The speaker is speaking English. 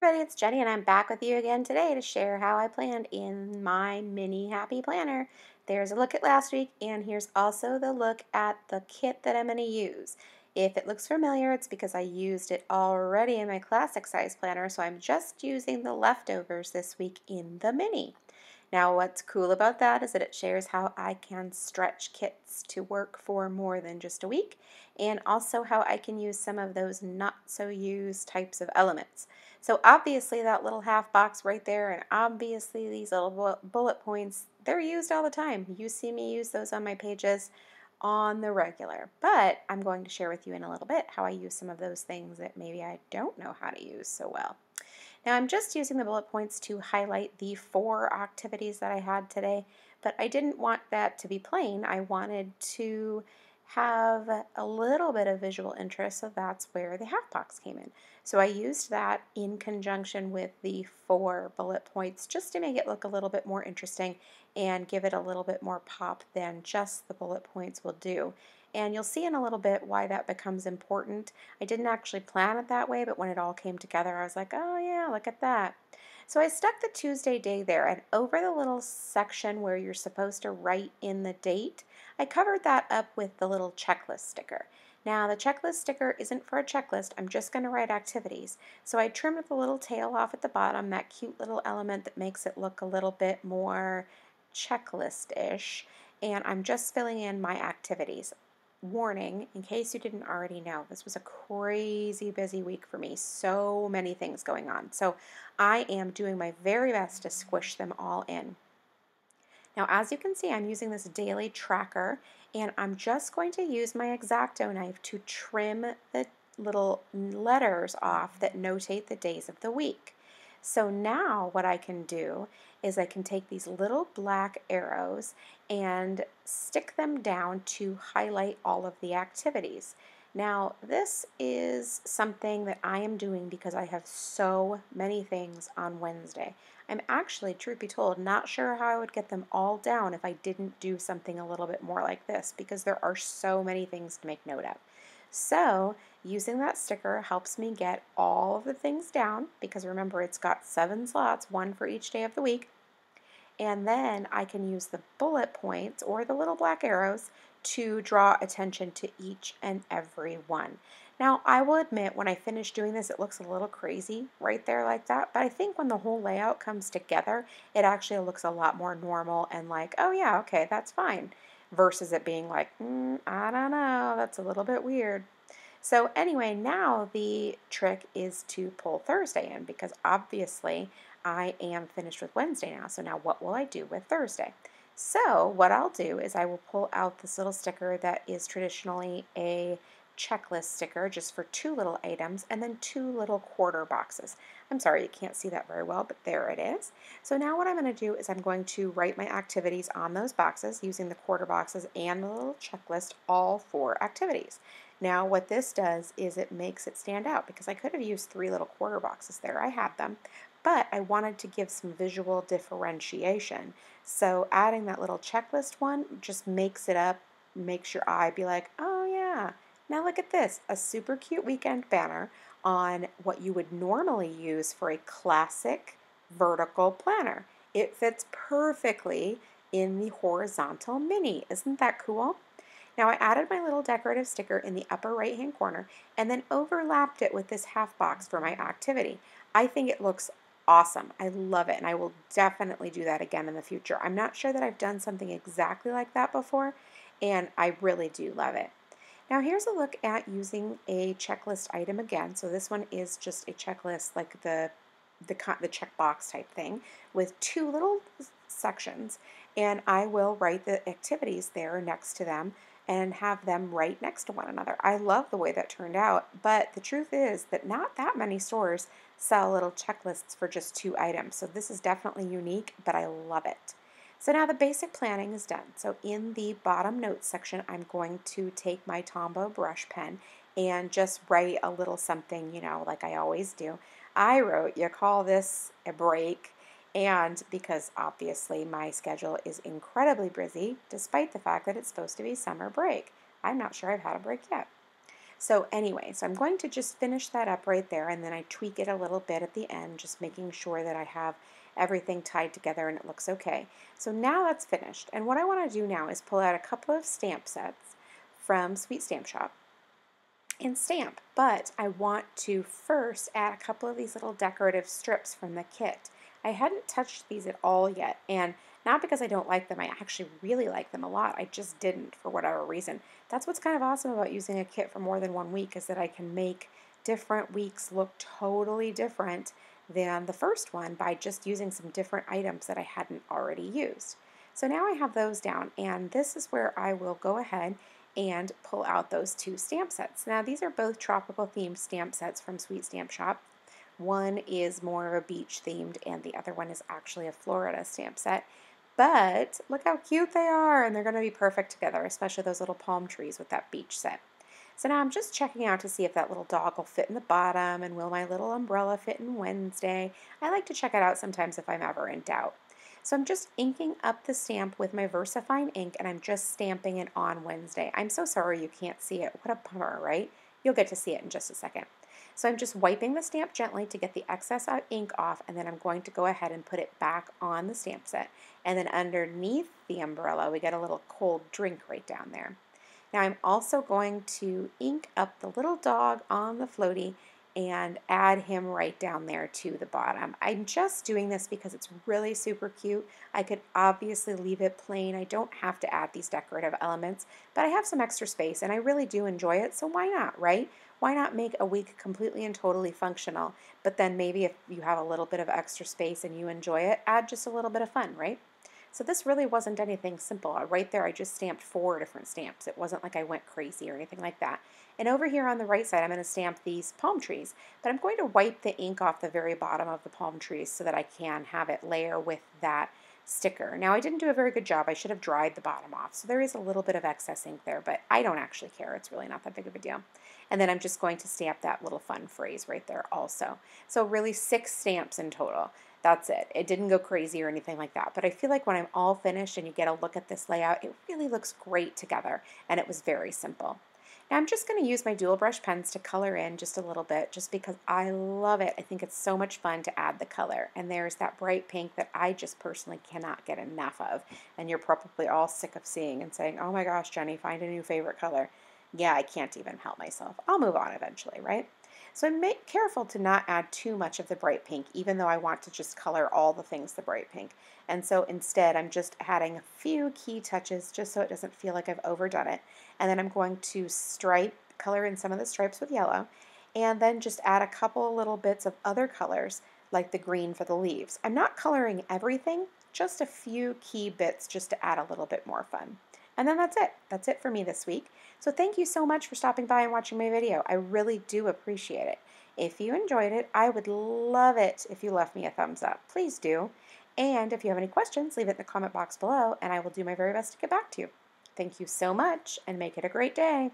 Everybody, it's Jenny, and I'm back with you again today to share how I planned in my mini happy planner. There's a look at last week, and here's also the look at the kit that I'm going to use. If it looks familiar, it's because I used it already in my classic size planner, so I'm just using the leftovers this week in the mini. Now, what's cool about that is that it shares how I can stretch kits to work for more than just a week, and also how I can use some of those not so used types of elements. So obviously that little half box right there, and obviously these little bullet points, they're used all the time. You see me use those on my pages on the regular. But I'm going to share with you in a little bit how I use some of those things that maybe I don't know how to use so well. Now I'm just using the bullet points to highlight the 4 activities that I had today, but I didn't want that to be plain. I wanted to have a little bit of visual interest, so that's where the half box came in. So I used that in conjunction with the 4 bullet points just to make it look a little bit more interesting and give it a little bit more pop than just the bullet points will do. And you'll see in a little bit why that becomes important. I didn't actually plan it that way, but when it all came together, I was like, oh yeah, look at that. So I stuck the Tuesday day there, and over the little section where you're supposed to write in the date, I covered that up with the little checklist sticker. Now, the checklist sticker isn't for a checklist. I'm just going to write activities. So I trimmed the little tail off at the bottom, that cute little element that makes it look a little bit more checklist-ish, and I'm just filling in my activities. Warning, in case you didn't already know, this was a crazy busy week for me. So many things going on. So I am doing my very best to squish them all in. Now, as you can see, I'm using this daily tracker, and I'm just going to use my X-Acto knife to trim the little letters off that notate the days of the week. So now what I can do is I can take these little black arrows and stick them down to highlight all of the activities. Now, this is something that I am doing because I have so many things on Wednesday. I'm actually, truth be told, not sure how I would get them all down if I didn't do something a little bit more like this because there are so many things to make note of. So, using that sticker helps me get all of the things down because remember it's got 7 slots, one for each day of the week. And then I can use the bullet points or the little black arrows to draw attention to each and every one. Now, I will admit when I finish doing this, it looks a little crazy right there like that, but I think when the whole layout comes together, it actually looks a lot more normal and like, oh yeah, okay, that's fine, versus it being like, I don't know, that's a little bit weird. So anyway, now the trick is to pull Thursday in because obviously I am finished with Wednesday now. So now what will I do with Thursday? So what I'll do is I will pull out this little sticker that is traditionally a checklist sticker just for 2 little items and then 2 little quarter boxes. I'm sorry you can't see that very well, but there it is. So now what I'm going to do is I'm going to write my activities on those boxes using the quarter boxes and the little checklist, all 4 activities. Now what this does is it makes it stand out because I could have used 3 little quarter boxes there. I had them, but I wanted to give some visual differentiation. So adding that little checklist one just makes it up, makes your eye be like, oh yeah, now look at this, a super cute weekend banner on what you would normally use for a classic vertical planner. It fits perfectly in the horizontal mini. Isn't that cool? Now I added my little decorative sticker in the upper right hand corner and then overlapped it with this half box for my activity. I think it looks awesome. I love it and I will definitely do that again in the future. I'm not sure that I've done something exactly like that before and I really do love it. Now here's a look at using a checklist item again. So this one is just a checklist like the checkbox type thing with 2 little sections, and I will write the activities there next to them and have them right next to one another. I love the way that turned out, but the truth is that not that many stores sell little checklists for just 2 items, so this is definitely unique, but I love it. So now the basic planning is done. So in the bottom notes section, I'm going to take my Tombow Brush Pen and just write a little something, like I always do. I wrote, you call this a break, and because obviously my schedule is incredibly busy, despite the fact that it's supposed to be summer break. I'm not sure I've had a break yet. So anyway, so I'm going to just finish that up right there, and then I tweak it a little bit at the end, just making sure that I have everything tied together and it looks okay. So now that's finished. And what I want to do now is pull out a couple of stamp sets from Sweet Stamp Shop and stamp, but I want to first add a couple of these little decorative strips from the kit. I hadn't touched these at all yet, and not because I don't like them, I actually really like them a lot. I just didn't for whatever reason. That's what's kind of awesome about using a kit for more than 1 week, is that I can make different weeks look totally different than the first one by just using some different items that I hadn't already used. So now I have those down, and this is where I will go ahead and pull out those two stamp sets. Now these are both tropical themed stamp sets from Sweet Stamp Shop. One is more of a beach themed and the other one is actually a Florida stamp set. But look how cute they are, and they're going to be perfect together, especially those little palm trees with that beach set. So now I'm just checking out to see if that little dog will fit in the bottom, and will my little umbrella fit in Wednesday. I like to check it out sometimes if I'm ever in doubt. So I'm just inking up the stamp with my VersaFine ink, and I'm just stamping it on Wednesday. I'm so sorry you can't see it. What a bummer, right? You'll get to see it in just a second. So I'm just wiping the stamp gently to get the excess ink off, and then I'm going to go ahead and put it back on the stamp set. And then underneath the umbrella, we get a little cold drink right down there. Now I'm also going to ink up the little dog on the floaty and add him right down there to the bottom. I'm just doing this because it's really super cute. I could obviously leave it plain. I don't have to add these decorative elements, but I have some extra space and I really do enjoy it, so why not, right? Why not make a week completely and totally functional, but then maybe if you have a little bit of extra space and you enjoy it, add just a little bit of fun, right? So this really wasn't anything simple. Right there I just stamped 4 different stamps. It wasn't like I went crazy or anything like that. And over here on the right side I'm going to stamp these palm trees, but I'm going to wipe the ink off the very bottom of the palm trees so that I can have it layer with that sticker. Now I didn't do a very good job. I should have dried the bottom off, so there is a little bit of excess ink there, but I don't actually care. It's really not that big of a deal. And then I'm just going to stamp that little fun phrase right there also. So really 6 stamps in total. That's it. It didn't go crazy or anything like that, but I feel like when I'm all finished and you get a look at this layout, it really looks great together, and it was very simple. Now I'm just going to use my dual brush pens to color in just a little bit, just because I love it. I think it's so much fun to add the color, and there's that bright pink that I just personally cannot get enough of, and you're probably all sick of seeing and saying, oh my gosh, Jenny, find a new favorite color. Yeah, I can't even help myself. I'll move on eventually, right? So I'm careful to not add too much of the bright pink, even though I want to just color all the things the bright pink. And so instead, I'm just adding a few key touches just so it doesn't feel like I've overdone it. And then I'm going to color in some of the stripes with yellow, and then just add a couple little bits of other colors, like the green for the leaves. I'm not coloring everything, just a few key bits just to add a little bit more fun. And then that's it. That's it for me this week. So thank you so much for stopping by and watching my video. I really do appreciate it. If you enjoyed it, I would love it if you left me a thumbs up. Please do. And if you have any questions, leave it in the comment box below, and I will do my very best to get back to you. Thank you so much, and make it a great day.